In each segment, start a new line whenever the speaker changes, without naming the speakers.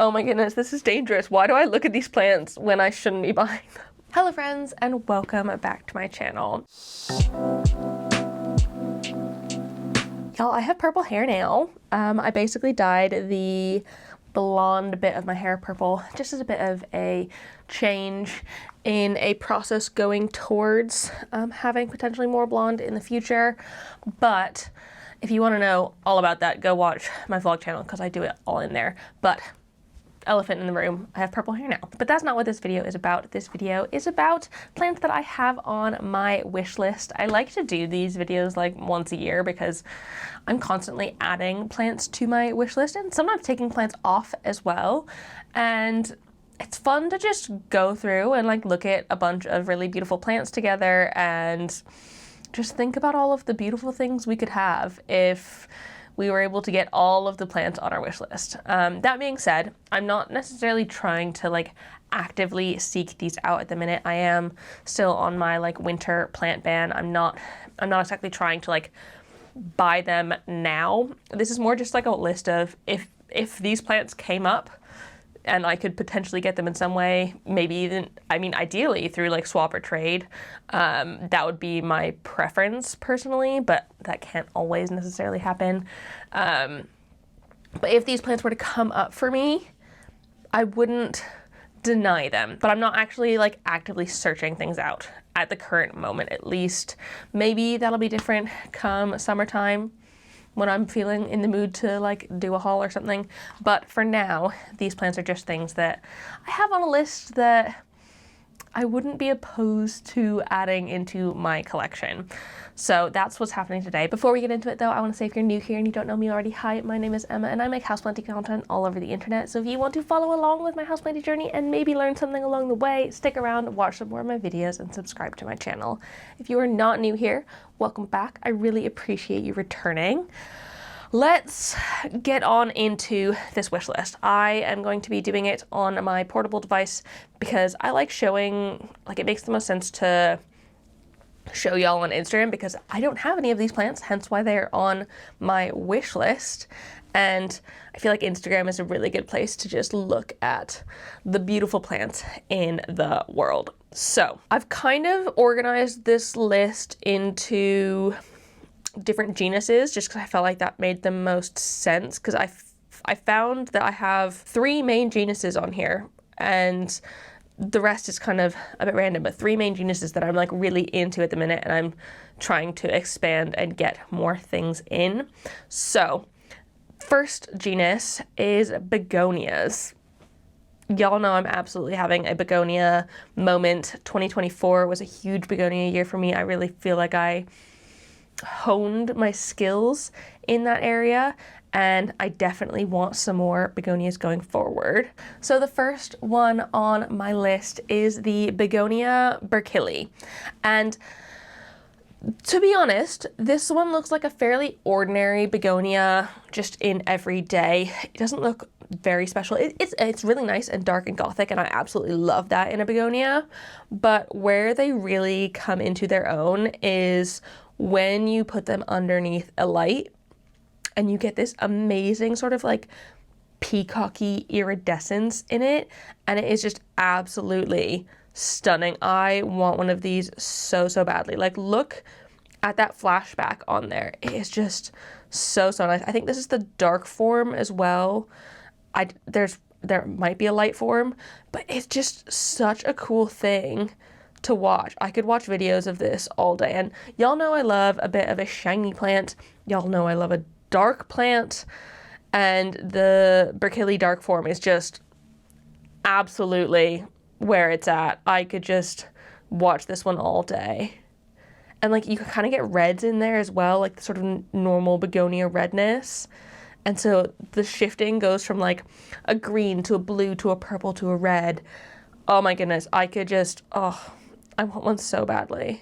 Oh my goodness, this is dangerous. Why do I look at these plants when I shouldn't be buying them? Hello friends, and welcome back to my channel. Y'all, I have purple hair now. I basically dyed the blonde bit of my hair purple just as a bit of a change in a process going towards having potentially more blonde in the future. But if you want to know all about that, go watch my vlog channel because I do it all in there. But elephant in the room, I have purple hair now. But that's not what this video is about. This video is about plants that I have on my wish list. I like to do these videos like once a year because I'm constantly adding plants to my wish list and sometimes taking plants off as well. And it's fun to just go through and like look at a bunch of really beautiful plants together and just think about all of the beautiful things we could have if we were able to get all of the plants on our wish list. That being said, I'm not necessarily trying to like actively seek these out at the minute. I am still on my like winter plant ban. I'm not exactly trying to like buy them now. This is more just like a list of if these plants came up and I could potentially get them in some way, maybe even, I mean, ideally through like swap or trade. That would be my preference personally, but that can't always necessarily happen. But if these plants were to come up for me, I wouldn't deny them, but I'm not actually like actively searching things out at the current moment, at least. Maybe that'll be different come summertime, when I'm feeling in the mood to like do a haul or something. But for now, these plants are just things that I have on a list that I wouldn't be opposed to adding into my collection. So that's what's happening today. Before we get into it though, I want to say if you're new here and you don't know me already, hi, my name is Emma and I make houseplanting content all over the internet. So if you want to follow along with my houseplanting journey and maybe learn something along the way, stick around, watch some more of my videos and subscribe to my channel. If you are not new here, welcome back. I really appreciate you returning. Let's get on into this wish list. I am going to be doing it on my portable device because I like showing, like it makes the most sense to show y'all on Instagram because I don't have any of these plants, hence why they're on my wish list. And I feel like Instagram is a really good place to just look at the beautiful plants in the world. So I've kind of organized this list into different genuses just because I felt like that made the most sense, because I found that I have 3 main genuses on here and the rest is kind of a bit random, but 3 main genuses that I'm like really into at the minute and I'm trying to expand and get more things in. So first genus is begonias. Y'all know I'm absolutely having a begonia moment. 2024 was a huge begonia year for me. I really feel like I honed my skills in that area and I definitely want some more begonias going forward. So the first one on my list is the Begonia Burkilli. And to be honest, this one looks like a fairly ordinary begonia just in every day. It doesn't look very special. It's really nice and dark and gothic and I absolutely love that in a begonia. But where they really come into their own is when you put them underneath a light and you get this amazing sort of like peacocky iridescence in it, and it is just absolutely stunning. I want one of these so badly. Like look at that flashback on there. It is just so nice. I think this is the dark form as well. There might be a light form, but it's just such a cool thing to watch. I could watch videos of this all day, and y'all know I love a bit of a shiny plant. Y'all know I love a dark plant, and the Burkilli dark form is just absolutely where it's at. I could just watch this one all day. And like you can kind of get reds in there as well, like the sort of normal begonia redness. And so the shifting goes from like a green to a blue to a purple to a red. Oh my goodness, I could just, I want one so badly.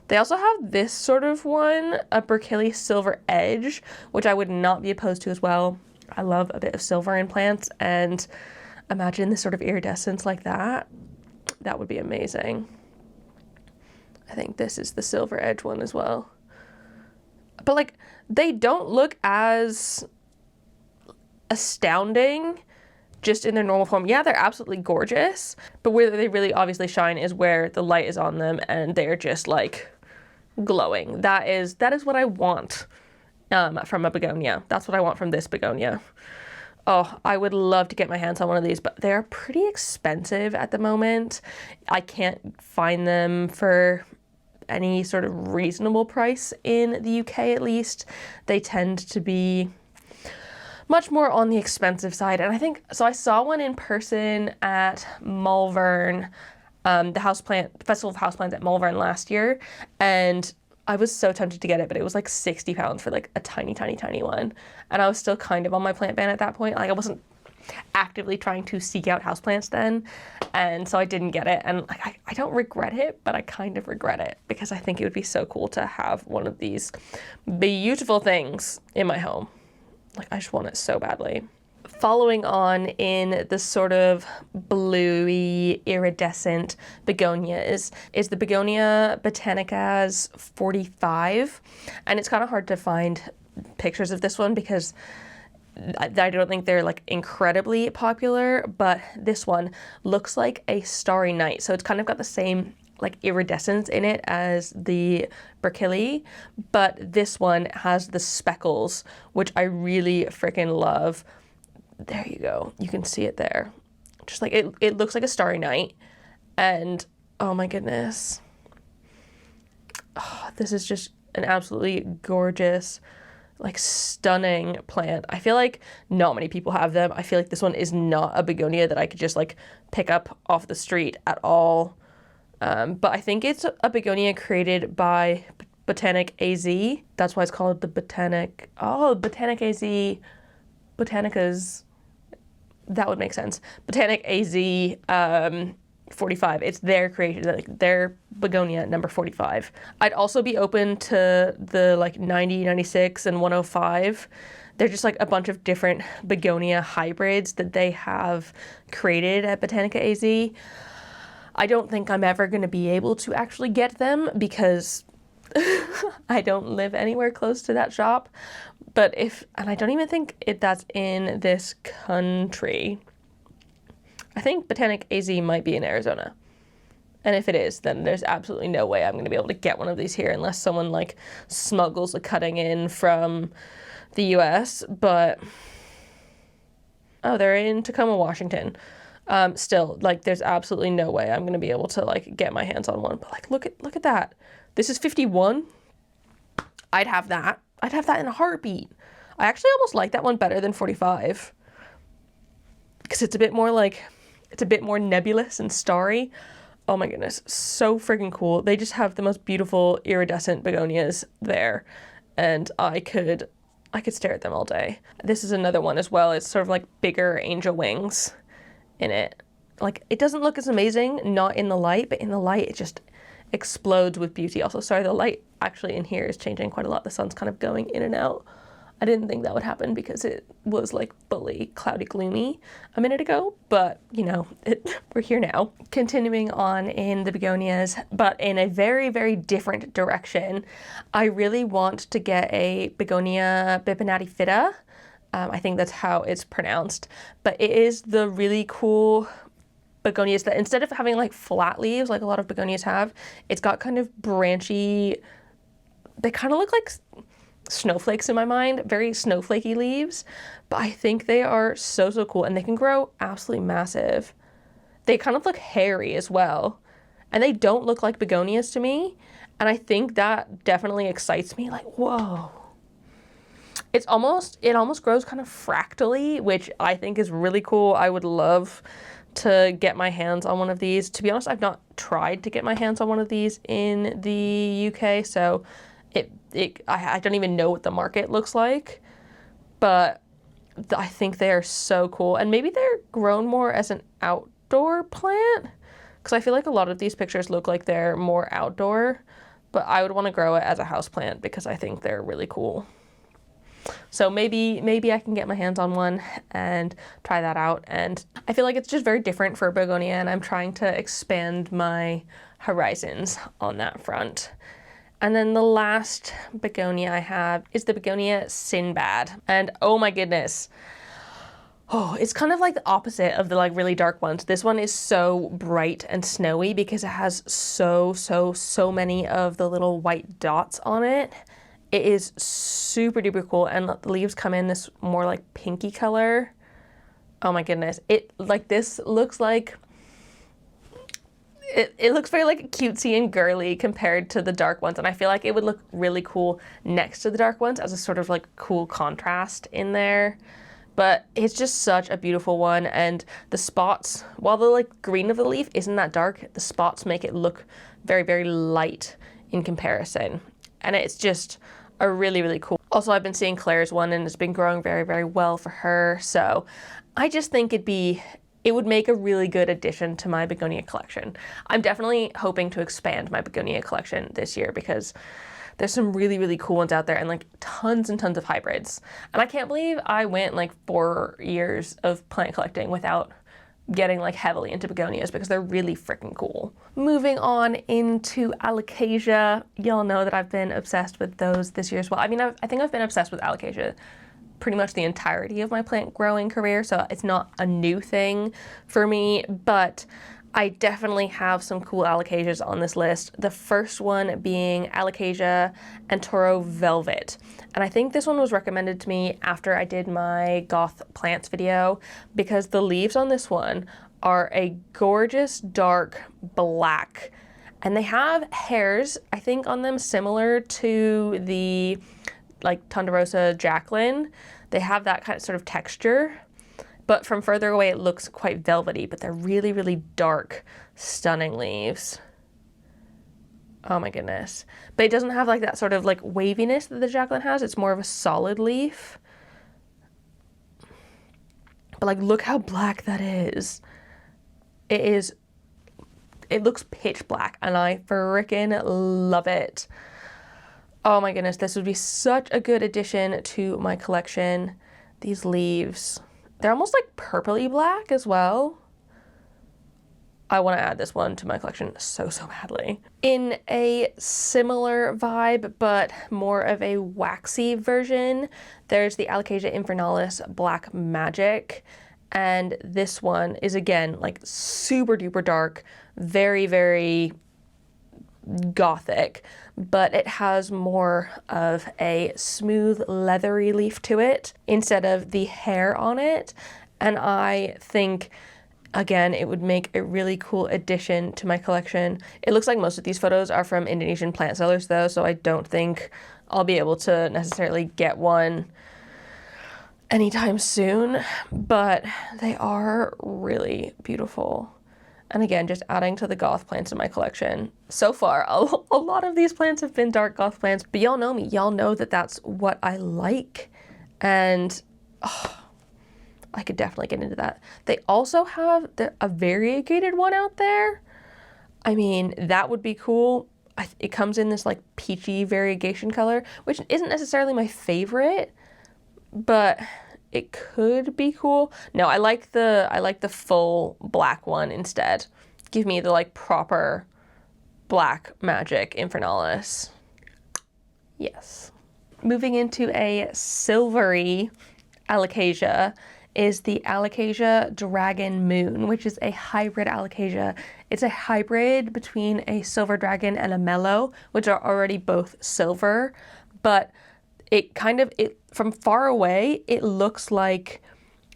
They also have this sort of one, a Burkilli Silver Edge, which I would not be opposed to as well. I love a bit of silver in plants, and imagine this sort of iridescence like that. That would be amazing. I think this is the Silver Edge one as well. But like, they don't look as astounding just in their normal form, yeah, they're absolutely gorgeous, but where they really obviously shine is where the light is on them and they're just like glowing. That is what I want from a begonia. That's what I want from this begonia. Oh, I would love to get my hands on one of these, but they're pretty expensive at the moment. I can't find them for any sort of reasonable price in the UK, at least. They tend to be much more on the expensive side. And I think, so I saw one in person at Malvern, the Festival of Houseplants at Malvern last year, and I was so tempted to get it, but it was like £60 for like a tiny, tiny, tiny one. And I was still kind of on my plant ban at that point. Like I wasn't actively trying to seek out houseplants then. And so I didn't get it. And like, I don't regret it, but I kind of regret it because I think it would be so cool to have one of these beautiful things in my home. Like I just want it so badly. Following on in the sort of bluey, iridescent begonias is the Bonia Botanica's 45. And it's kind of hard to find pictures of this one because I don't think they're like incredibly popular, but this one looks like a starry night. So it's kind of got the same like iridescence in it as the Berkili, but this one has the speckles, which I really freaking love. There you go. You can see it there. Just like it looks like a starry night. And oh my goodness. Oh, this is just an absolutely gorgeous, like stunning plant. I feel like not many people have them. I feel like this one is not a begonia that I could just like pick up off the street at all. But I think it's a begonia created by Botanic AZ. That's why it's called the Botanic. Oh, Botanic AZ. Botanica's. That would make sense. Botanic AZ 45. It's their creation, like their begonia number 45. I'd also be open to the like 90, 96, and 105. They're just like a bunch of different begonia hybrids that they have created at Botanica AZ. I don't think I'm ever going to be able to actually get them because I don't live anywhere close to that shop. But and I don't even think that's in this country. I think Botanic AZ might be in Arizona. And if it is, then there's absolutely no way I'm going to be able to get one of these here unless someone like smuggles a cutting in from the US. But, oh, they're in Tacoma, Washington. Still, like, there's absolutely no way I'm going to be able to like get my hands on one. But like, look at that. This is 51. I'd have that. I'd have that in a heartbeat. I actually almost like that one better than 45 because it's a bit more nebulous and starry. Oh my goodness, so freaking cool. They just have the most beautiful iridescent begonias there, and I could stare at them all day. This is another one as well. It's sort of like bigger angel wings in it. Like it doesn't look as amazing, not in the light, but in the light it just explodes with beauty. Also, sorry, the light actually in here is changing quite a lot. The sun's kind of going in and out. I didn't think that would happen because it was like fully cloudy, gloomy a minute ago, but you know, we're here now. Continuing on in the begonias, but in a very, very different direction. I really want to get a Bonia Bonatti F. I think that's how it's pronounced, but it is the really cool begonias that instead of having like flat leaves like a lot of begonias have, it's got kind of branchy, they kind of look like snowflakes in my mind, very snowflakey leaves, but I think they are so cool and they can grow absolutely massive. They kind of look hairy as well, and they don't look like begonias to me, and I think that definitely excites me. Like, whoa. It almost grows kind of fractally, which I think is really cool. I would love to get my hands on one of these. To be honest, I've not tried to get my hands on one of these in the UK, so I don't even know what the market looks like, but I think they are so cool. And maybe they're grown more as an outdoor plant, because I feel like a lot of these pictures look like they're more outdoor, but I would want to grow it as a house plant because I think they're really cool. So maybe I can get my hands on one and try that out. And I feel like it's just very different for a begonia, and I'm trying to expand my horizons on that front. And then the last begonia I have is the Bonia Sinbad. And oh my goodness. Oh, it's kind of like the opposite of the like really dark ones. This one is so bright and snowy because it has so many of the little white dots on it. It is super duper cool, and the leaves come in this more like pinky color. Oh my goodness. It like this looks like it looks very like cutesy and girly compared to the dark ones, and I feel like it would look really cool next to the dark ones as a sort of like cool contrast in there. But it's just such a beautiful one, and the spots, while the like green of the leaf isn't that dark, the spots make it look very light in comparison. And it's just a really cool. Also, I've been seeing Claire's one and it's been growing very well for her. So I just think it would make a really good addition to my begonia collection. I'm definitely hoping to expand my begonia collection this year because there's some really cool ones out there, and like tons and tons of hybrids. And I can't believe I went like 4 years of plant collecting without getting like heavily into begonias because they're really freaking cool. Moving on into Alocasia. Y'all know that I've been obsessed with those this year as well. I mean, I think I've been obsessed with Alocasia pretty much the entirety of my plant growing career, so it's not a new thing for me, but I definitely have some cool Alocasias on this list. The first one being Alocasia and Toro Velvet. And I think this one was recommended to me after I did my goth plants video because the leaves on this one are a gorgeous dark black. And they have hairs, I think, on them similar to the like Ponderosa Jacqueline. They have that kind of sort of texture. But from further away, it looks quite velvety, but they're really dark, stunning leaves. Oh my goodness. But it doesn't have like that sort of like waviness that the Jacqueline has. It's more of a solid leaf. But like, look how black that is. It looks pitch black, and I frickin' love it. Oh my goodness, this would be such a good addition to my collection. These leaves. They're almost like purpley black as well. I want to add this one to my collection so badly. In a similar vibe, but more of a waxy version, there's the Alocasia Infernalis Black Magic. And this one is, again, like super duper dark, very gothic, but it has more of a smooth leathery leaf to it instead of the hair on it. And I think, again, it would make a really cool addition to my collection. It looks like most of these photos are from Indonesian plant sellers though, so I don't think I'll be able to necessarily get one anytime soon, but they are really beautiful. And again, just adding to the goth plants in my collection. So far, a lot of these plants have been dark goth plants, but y'all know me. Y'all know that that's what I like. And I could definitely get into that. They also have a variegated one out there. I mean, that would be cool. It comes in this like peachy variegation color, which isn't necessarily my favorite, but it could be cool. No, I like the full black one instead. Give me the like proper black magic Infernalis. Yes. Moving into a silvery Alocasia is the Alocasia Dragon Moon, which is a hybrid Alocasia. It's a hybrid between a silver dragon and a mellow, which are already both silver, but it from far away, it looks like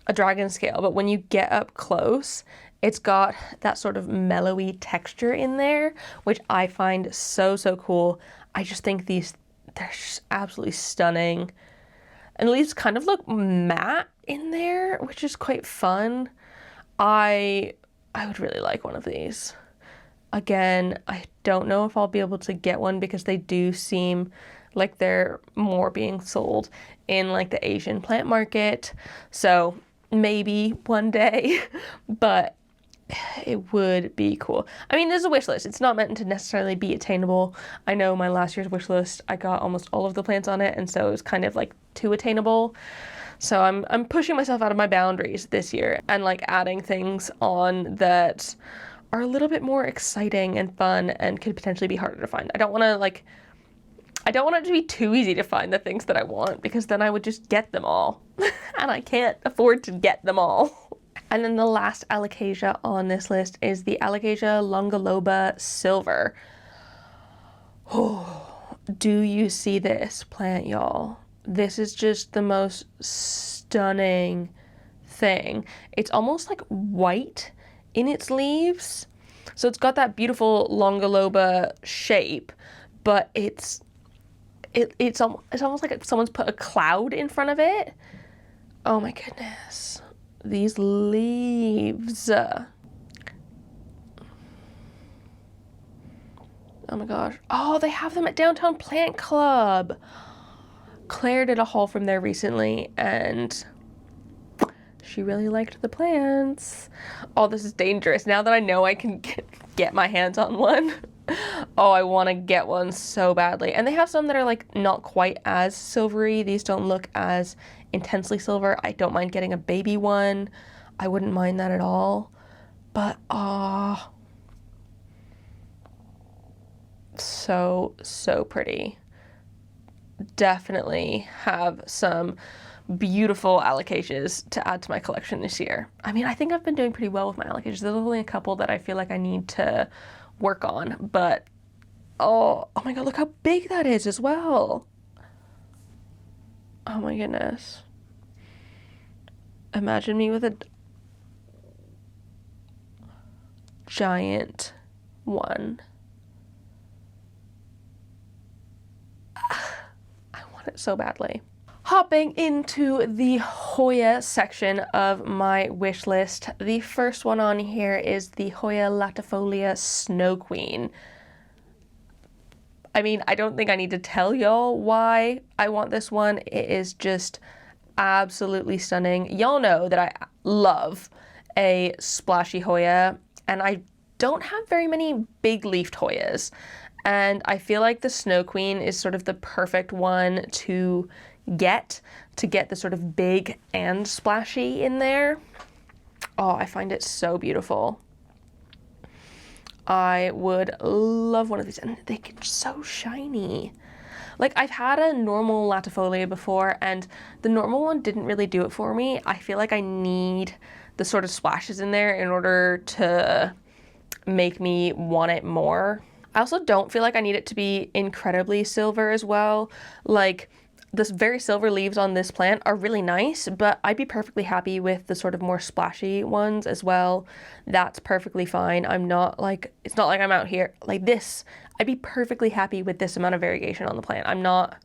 a dragon scale, but when you get up close, it's got that sort of mellowy texture in there, which I find so cool. I just think they're just absolutely stunning. And the leaves kind of look matte in there, which is quite fun. I would really like one of these. Again, I don't know if I'll be able to get one because they do seem like they're more being sold in like the Asian plant market. So maybe one day, but it would be cool. I mean, there's a wish list. It's not meant to necessarily be attainable. I know my last year's wish list, I got almost all of the plants on it, and so it was kind of like too attainable. So I'm pushing myself out of my boundaries this year and like adding things on that are a little bit more exciting and fun and could potentially be harder to find. I don't want to I don't want it to be too easy to find the things that I want, because then I would just get them all. And I can't afford to get them all. And then the last Alocasia on this list is the Alocasia Longaloba Silver. Oh, do you see this plant, y'all? This is just the most stunning thing. It's almost like white in its leaves. So it's got that beautiful Longaloba shape, but it's almost like someone's put a cloud in front of it. Oh my goodness. These leaves. Oh my gosh. Oh, they have them at Downtown Plant Club. Claire did a haul from there recently, and she really liked the plants. Oh, this is dangerous. Now that I know I can get my hands on one. Oh, I want to get one so badly. And they have some that are like not quite as silvery. These don't look as intensely silver. I don't mind getting a baby one. I wouldn't mind that at all. But, so pretty. Definitely have some beautiful alocasias to add to my collection this year. I mean, I think I've been doing pretty well with my alocasias. There's only a couple that I feel like I need to work on, but oh my god, look how big that is as well. Oh my goodness. Imagine me with a giant one. I want it so badly. Hopping into the Hoya section of my wish list, the first one on here is the Hoya latifolia Snow Queen. I mean, I don't think I need to tell y'all why I want this one. It is just absolutely stunning. Y'all know that I love a splashy Hoya, and I don't have very many big leafed Hoyas. And I feel like the Snow Queen is sort of the perfect one to get the sort of big and splashy in there. Oh, I find it so beautiful. I would love one of these, and they get so shiny. Like, I've had a normal latifolia before, and the normal one didn't really do it for me. I feel like I need the sort of splashes in there in order to make me want it more. I also don't feel like I need it to be incredibly silver as well. Like, the very silver leaves on this plant are really nice, but I'd be perfectly happy with the sort of more splashy ones as well. That's perfectly fine. I'm not like, it's not like I'm out here like this. I'd be perfectly happy with this amount of variegation on the plant. I'm not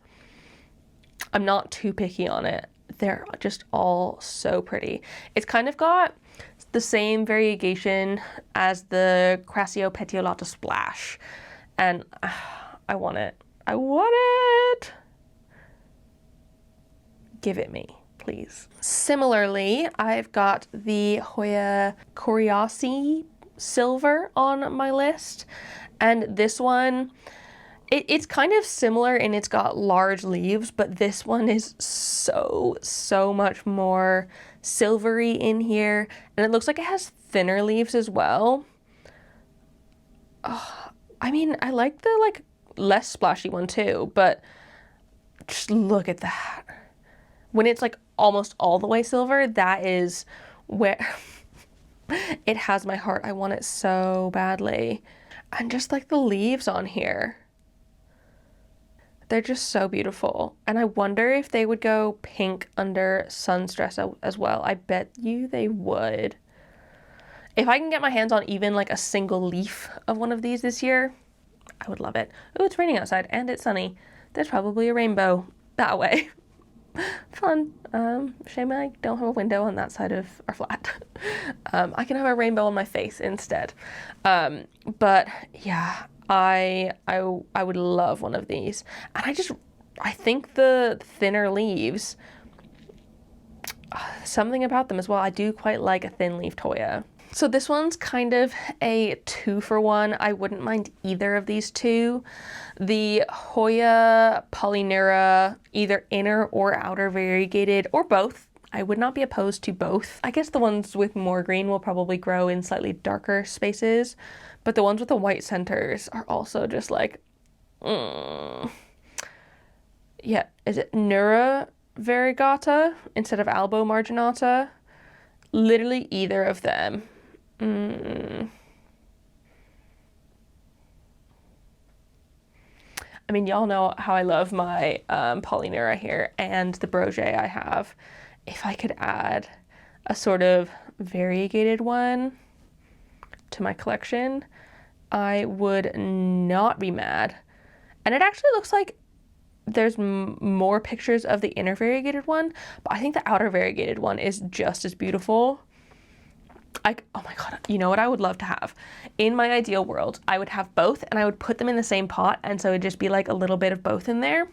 too picky on it. They're just all so pretty. It's kind of got the same variegation as the Crassio Petiolata Splash, and I want it. I want it. Give it me, please. Similarly, I've got the Hoya Corosi Silver on my list, and this one, it's kind of similar and it's got large leaves, but this one is so much more silvery in here, and it looks like it has thinner leaves as well. I mean, I like the like less splashy one too, but just look at that. When it's like almost all the way silver, that is where it has my heart. I want it so badly. And just like the leaves on here, they're just so beautiful. And I wonder if they would go pink under sun stress as well. I bet you they would. If I can get my hands on even like a single leaf of one of these this year, I would love it. Oh, it's raining outside and it's sunny. There's probably a rainbow that way. Fun. Shame I don't have a window on that side of our flat. I can have a rainbow on my face instead. But yeah, I would love one of these. And I think the thinner leaves, something about them as well. I do quite like a thin leafed Hoya. So this one's kind of a 2-for-1. I wouldn't mind either of these two. The Hoya Polynera, either inner or outer variegated, or both. I would not be opposed to both. I guess the ones with more green will probably grow in slightly darker spaces, but the ones with the white centers are also just like, Yeah, is it Neura variegata instead of Albo marginata? Literally either of them. I mean, y'all know how I love my Polynera here and the Brogée I have. If I could add a sort of variegated one to my collection, I would not be mad. And it actually looks like there's more pictures of the inner variegated one, but I think the outer variegated one is just as beautiful. Oh my God, you know what I would love to have? In my ideal world, I would have both and I would put them in the same pot, and so it'd just be like a little bit of both in there.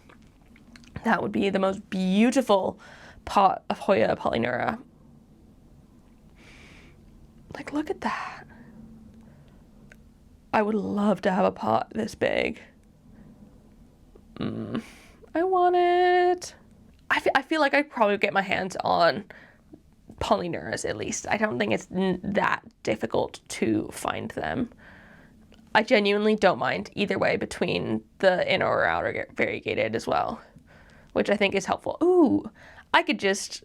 That would be the most beautiful pot of Hoya Polynera. Like, look at that. I would love to have a pot this big. I want it. I feel like I'd probably get my hands on Polyneras at least. I don't think it's that difficult to find them. I genuinely don't mind either way between the inner or outer variegated as well, which I think is helpful. Ooh, I could just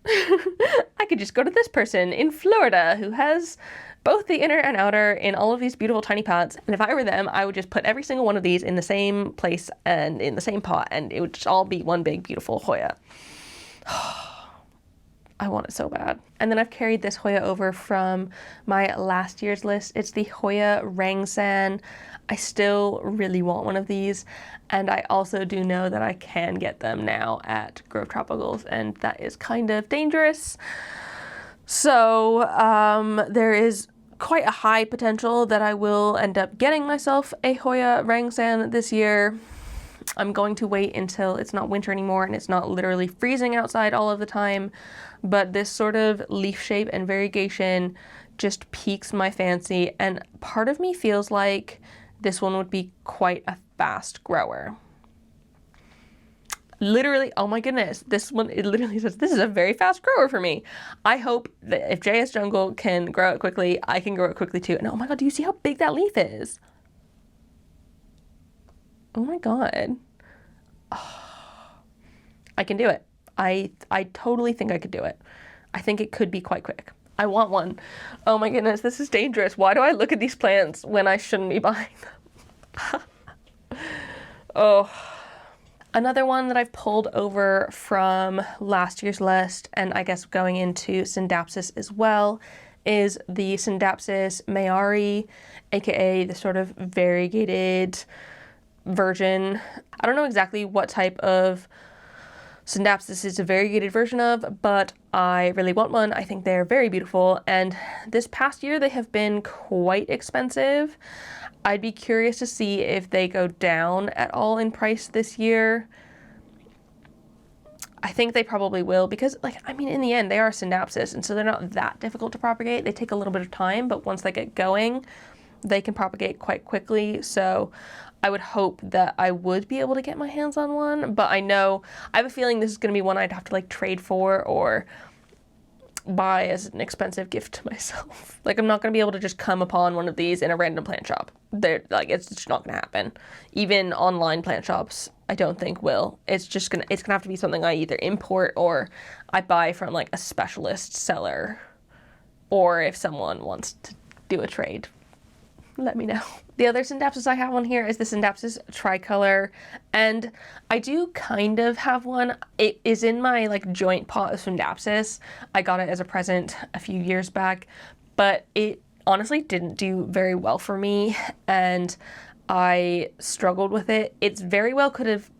I could just go to this person in Florida who has both the inner and outer in all of these beautiful tiny pots, and if I were them, I would just put every single one of these in the same place and in the same pot, and it would just all be one big beautiful Hoya. I want it so bad. And then I've carried this Hoya over from my last year's list. It's the Hoya Rangan. I still really want one of these, and I also do know that I can get them now at Grove Tropicals, and that is kind of dangerous. So there is quite a high potential that I will end up getting myself a Hoya Rangan this year. I'm going to wait until it's not winter anymore and it's not literally freezing outside all of the time, but this sort of leaf shape and variegation just piques my fancy, and part of me feels like this one would be quite a fast grower. Literally, oh my goodness, this one, it literally says, this is a very fast grower for me. I hope that if JS Jungle can grow it quickly, I can grow it quickly too. And oh my God, do you see how big that leaf is? Oh my God. Oh, I can do it. I totally think I could do it. I think it could be quite quick. I want one. Oh my goodness, this is dangerous. Why do I look at these plants when I shouldn't be buying them? Oh. Another one that I've pulled over from last year's list, and I guess going into Synapsis as well, is the Synapsis Mayari, aka the sort of variegated version. I don't know exactly what type of Synapsis is a variegated version of, but I really want one. I think they're very beautiful, and this past year they have been quite expensive. I'd be curious to see if they go down at all in price this year. I think they probably will because, like, I mean, in the end, they are Synapsis, and so they're not that difficult to propagate. They take a little bit of time, but once they get going, they can propagate quite quickly. So I would hope that I would be able to get my hands on one, but I have a feeling this is going to be one I'd have to, like, trade for or buy as an expensive gift to myself. Like, I'm not going to be able to just come upon one of these in a random plant shop. They're like, it's just not going to happen. Even online plant shops, I don't think will. It's going to have to be something I either import or I buy from like a specialist seller, or if someone wants to do a trade, let me know. The other Synapsis I have on here is the Synapsis Tricolor, and I do kind of have one. It is in my like joint pot of Synapsis. I got it as a present a few years back, but it honestly didn't do very well for me, and I struggled with it. It's very well could have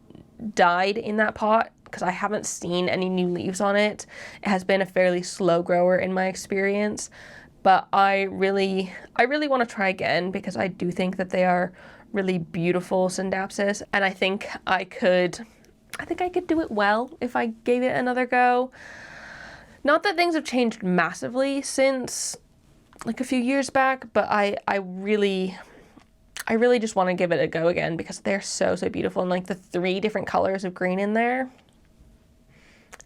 died in that pot because I haven't seen any new leaves on it. It has been a fairly slow grower in my experience. But I really want to try again because I do think that they are really beautiful Synapsis, and I think I could do it well if I gave it another go. Not that things have changed massively since like a few years back, but I really just want to give it a go again because they're so beautiful, and like the 3 different colors of green in there,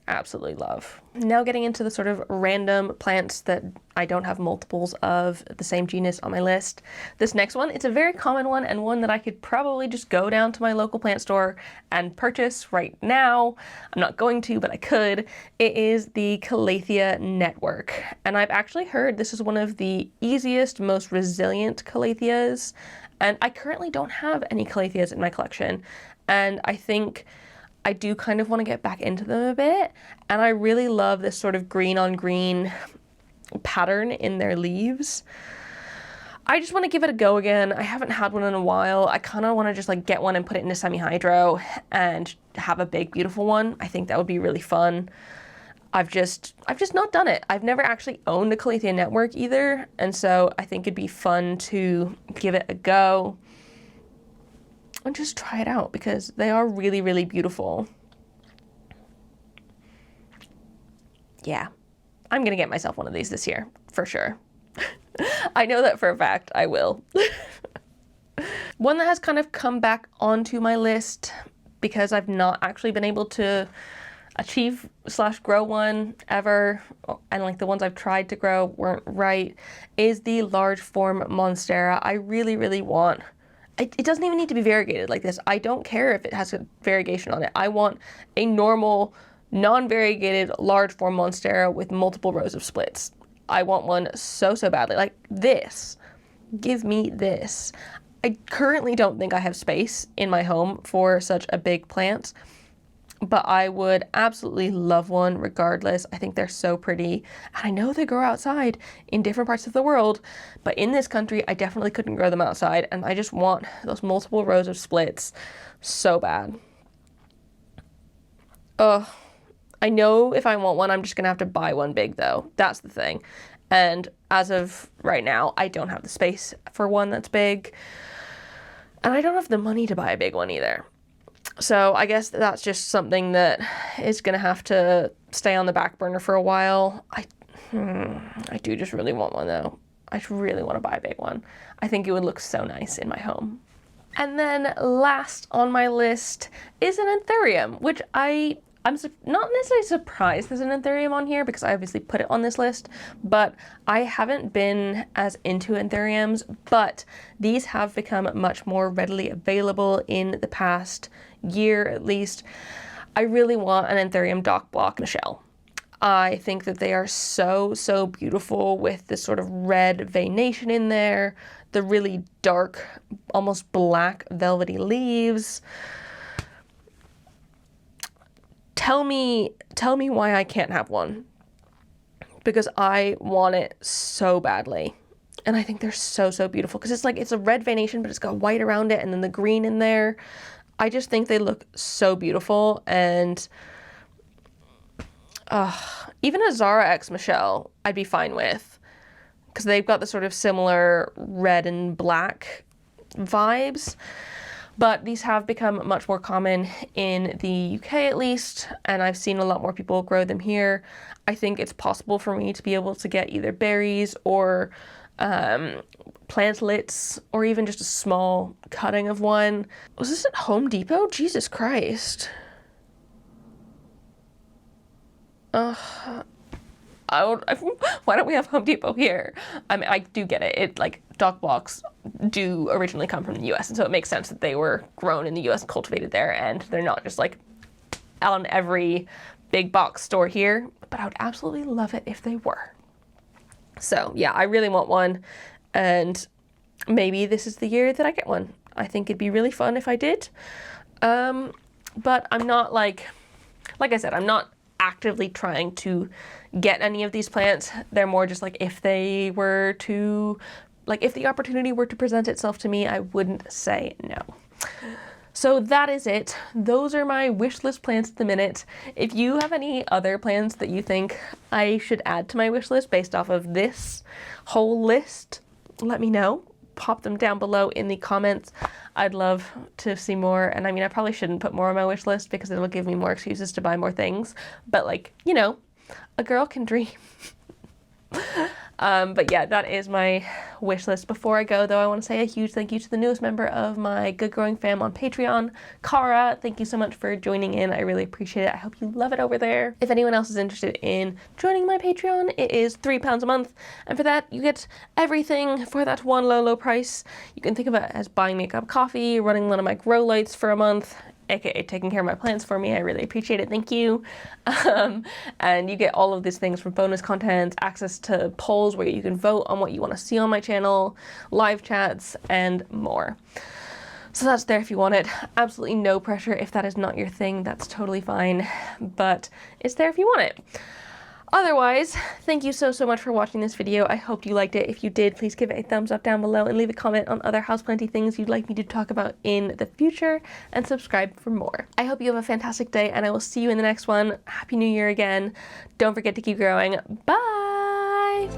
absolutely love. Now getting into the sort of random plants that I don't have multiples of the same genus on my list. This next one, it's a very common one and one that I could probably just go down to my local plant store and purchase right now. I'm not going to, but I could. It is the Calathea Network. And I've actually heard this is one of the easiest, most resilient Calatheas. And I currently don't have any Calatheas in my collection. And I think I do kind of want to get back into them a bit, and I really love this sort of green on green pattern in their leaves. I just want to give it a go again. I haven't had one in a while. I kind of want to just like get one and put it into semi-hydro and have a big beautiful one. I think that would be really fun. I've just not done it. I've never actually owned a Calathea Network either, and so I think it'd be fun to give it a go and just try it out because they are really, really beautiful. Yeah, I'm gonna get myself one of these this year, for sure. I know that for a fact I will. One that has kind of come back onto my list because I've not actually been able to achieve / grow one ever, and like the ones I've tried to grow weren't right, is the large form Monstera. I really, really want. It doesn't even need to be variegated like this. I don't care if it has a variegation on it. I want a normal, non-variegated, large form Monstera with multiple rows of splits. I want one so, so badly. Like this. Give me this. I currently don't think I have space in my home for such a big plant, but I would absolutely love one regardless. I think they're so pretty. And I know they grow outside in different parts of the world, but in this country, I definitely couldn't grow them outside. And I just want those multiple rows of splits so bad. Ugh. I know if I want one, I'm just gonna have to buy one big though. That's the thing. And as of right now, I don't have the space for one that's big. And I don't have the money to buy a big one either. So I guess that's just something that is going to have to stay on the back burner for a while. I do just really want one though. I really want to buy a big one. I think it would look so nice in my home. And then last on my list is an Anthurium, which I'm not necessarily surprised there's an Anthurium on here because I obviously put it on this list, but I haven't been as into Anthuriums, but these have become much more readily available in the past year at least. I really want an Anthurium Dock Block Michelle. I think that they are so, so beautiful with this sort of red veination in there, the really dark, almost black velvety leaves. Tell me why I can't have one, because I want it so badly. And I think they're so, so beautiful because it's like, it's a red veination, but it's got white around it and then the green in there. I just think they look so beautiful. And even a Zara X Michelle I'd be fine with because they've got the sort of similar red and black vibes. But these have become much more common in the UK at least, and I've seen a lot more people grow them here. I think it's possible for me to be able to get either berries or plantlets, or even just a small cutting of one. Was this at Home Depot? Jesus Christ. Why don't we have Home Depot here? I mean, I do get it. It like dock blocks do originally come from the US, and so it makes sense that they were grown in the US and cultivated there, and they're not just like on every big box store here. But I would absolutely love it if they were. So yeah, I really want one, and maybe this is the year that I get one. I think it'd be really fun if I did. But I'm not like I said, I'm not actively trying to get any of these plants. They're more just like if they were to, like if the opportunity were to present itself to me, I wouldn't say no. So that is it. Those are my wish list plants at the minute. If you have any other plants that you think I should add to my wish list based off of this whole list, let me know. Pop them down below in the comments. I'd love to see more. And I mean, I probably shouldn't put more on my wish list because it'll give me more excuses to buy more things. But like, you know, a girl can dream. But yeah, that is my wish list. Before I go though, I want to say a huge thank you to the newest member of my Good Growing fam on Patreon, Cara. Thank you so much for joining in. I really appreciate it. I hope you love it over there. If anyone else is interested in joining my Patreon, it is £3 a month, and for that you get everything for that one low price. You can think of it as buying me a cup of coffee, running one of my grow lights for a month, aka taking care of my plants for me. I really appreciate it. Thank you. And you get all of these things from bonus content, access to polls where you can vote on what you want to see on my channel, live chats, and more. So that's there if you want it. Absolutely no pressure. If that is not your thing, that's totally fine, but it's there if you want it. Otherwise, thank you so much for watching this video. I hope you liked it. If you did, please give it a thumbs up down below and leave a comment on other houseplanty things you'd like me to talk about in the future, and subscribe for more. I hope you have a fantastic day, and I will see you in the next one. Happy New Year again. Don't forget to keep growing. Bye!